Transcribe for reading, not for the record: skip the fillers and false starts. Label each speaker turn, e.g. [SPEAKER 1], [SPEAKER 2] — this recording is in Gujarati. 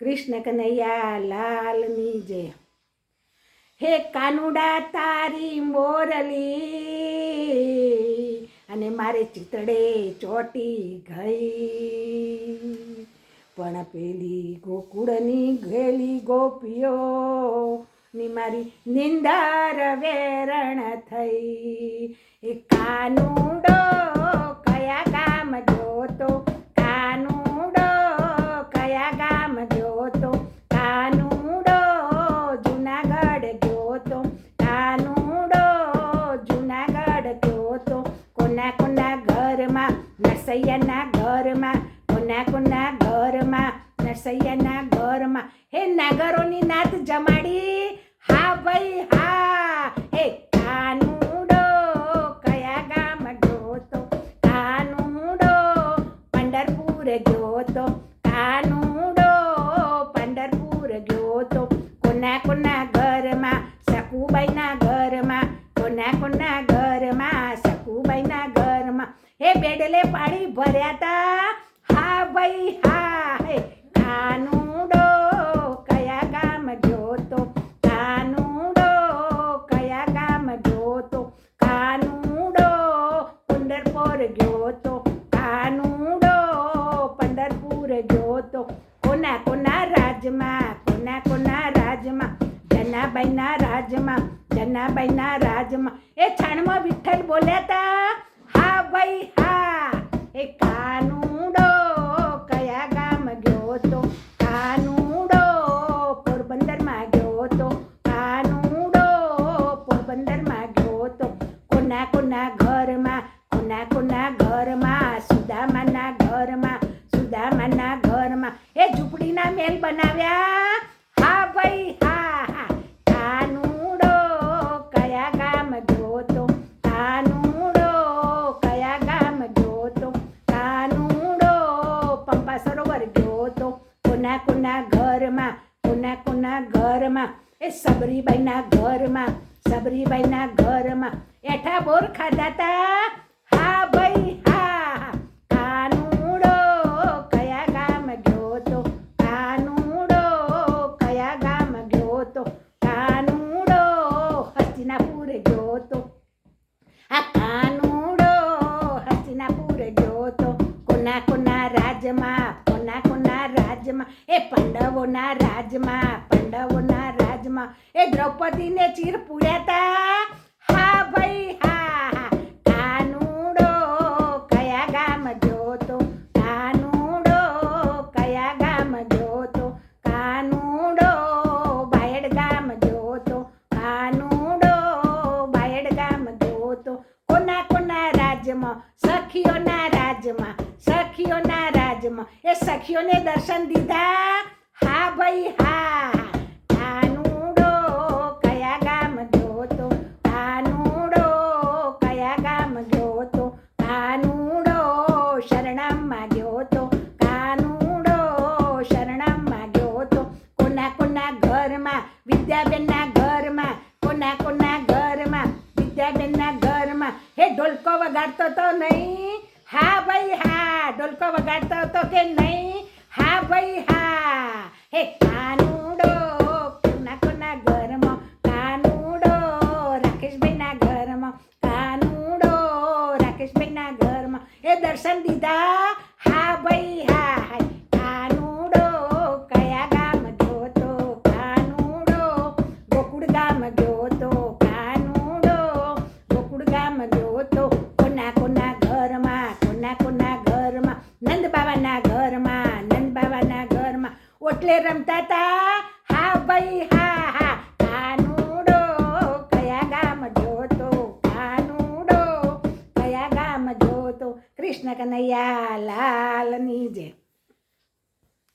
[SPEAKER 1] કૃષ્ણ કનૈયા લાલની જય. હે કાનુડા તારી મોરલી અને મારે ચિતડે ચોટી ગઈ, પણ પેલી ગોકુળની ગેલી ગોપીઓ ની મારી નિંદર વેરણ થઈ. એ કાનુડો કયા ગામ જોતો, કાનુડો કયા ગામ જોતો, કાનુડો જુનાગઢ જોતો, કાનુડો જુનાગઢ જોતો. કોના કોના ઘરમાં, નરસૈયાના ઘરમાં, કોના કોના ઘરમાં, નરસૈયાના ઘરમાં. હે નાગરોની નાત જમાડી, હા ભાઈ હા. હે કાનુડો કયા ગામ જોતો, કાનુડો પંઢરપુર જોતો, કાનુડો પંઢરપુર જોતો. કોના કોના ઘરમાં, સકુબાઈના ઘરમાં, કોના કોના ઘરમાં, સકુબાઈના ઘરમાં. હે બેડલે પાણી ભર્યા તા, હા ભાઈ હા. હે કાનુડો કયા ગામ જોતો, કાનુડો કયા ગામ જોતો, કાનુડો પંઢરપુર જોતો, કાનુડો પંઢરપુર જોતો. કોના કોના રાજમાં, કોના કોના રાજમાં, જનાબાઈના રાજમાં, જનાબાઈના રાજમાં. એ છાણમાં વિઠ્ઠલ બોલ્યા તા, હા ભાઈ હા. એ કાનુડો કયા ગામ જોતો, કાનુડો પોરબંદરમાં જોતો, કાનુડો પોરબંદરમાં જોતો. કોના કોના ઘરમાં, કોના કોના ઘરમાં, સુદામાના ઘરમાં, સુદામાના ઘરમાં. એ ઝૂંપડીના મેલ બનાવ્યા, હા ભાઈ હા હા. કાનુડો કયા ગામ જોતો, કાનુડો કયા ગામ જોતો, કાનુડો પંપા સરોવર જોતો. કોના કોના ઘરમાં, કોના કોના ઘરમાં. એ સબરીબાઈના ઘરમાં, સબરીબાઈના ઘરમાં. એઠા બોર ખાધા તા, હા ભાઈ હા. કાનુડો કયા ગામ જોતો, કાનુડો કયા ગામ જોતો, કાનુડો હસ્તિનાપુર જોતો. આ કાનુડો હસ્તિનાપુર જોતો. કોના કોના રાજમાં, કોના કોના રાજમાં. એ પાંડવોના રાજમાં, પાંડવોના રાજમાં. એ દ્રૌપદીને ચીર પૂર્યા તા, હા ભાઈ હા. કાનુડો કયા ગામ જોતો, કાનુડો કયા ગામ જોતો, કાનુડો બાયડ ગામ જોતો, કાનુડો બાયડ ગામ જોતો. કોના કોના રાજમાં, સખીઓના રાજમાં, સખીઓના રાજમાં. એ સખીઓને દર્શન દીધા, હા ભાઈ હા. કાનુડો કયા ગામ જોતો, કાનુડો કયા ગામ જોતો, કાનુડો શરણમાં જોતો, કાનુડો શરણમાં જોતો. કોના કોના ઘરમાં, વિદ્યાબેનના ઘરમાં, કોના કોના ઘરમાં, વિદ્યાબેનના ઘરમાં. હે ઢોલકો વગાડતો તો નહીં, હા ભાઈ હા. ઢોલકો વગાડતો હતો કે નહીં, હા ભાઈ હા. હે કાનુડો કોના કોના ઘરમાં, કાનુડો રાકેશભાઈના ઘરમાં, કાનુડો રાકેશભાઈના ઘરમાં. એ દર્શન દીધા, હા ભાઈ હા. કાનુડો કયા ગામ જોતો, કાનુડો ગોકુળ ગામ જોતો, કાનુડો ગોકુળ ગામ જોતો. કોના કોના ઘરમાં, કોના કોના ઘરમાં. નંદ બાબાના ઘરમાં, નંદ બાબાના ઘરમાં. ઓટલે રમતા તા, હા ભાઈ હા હા. કાનુડો કયા ગામ જોતો, કાનુડો કયા ગામ જોતો. કૃષ્ણ કનૈયા લાલની જય.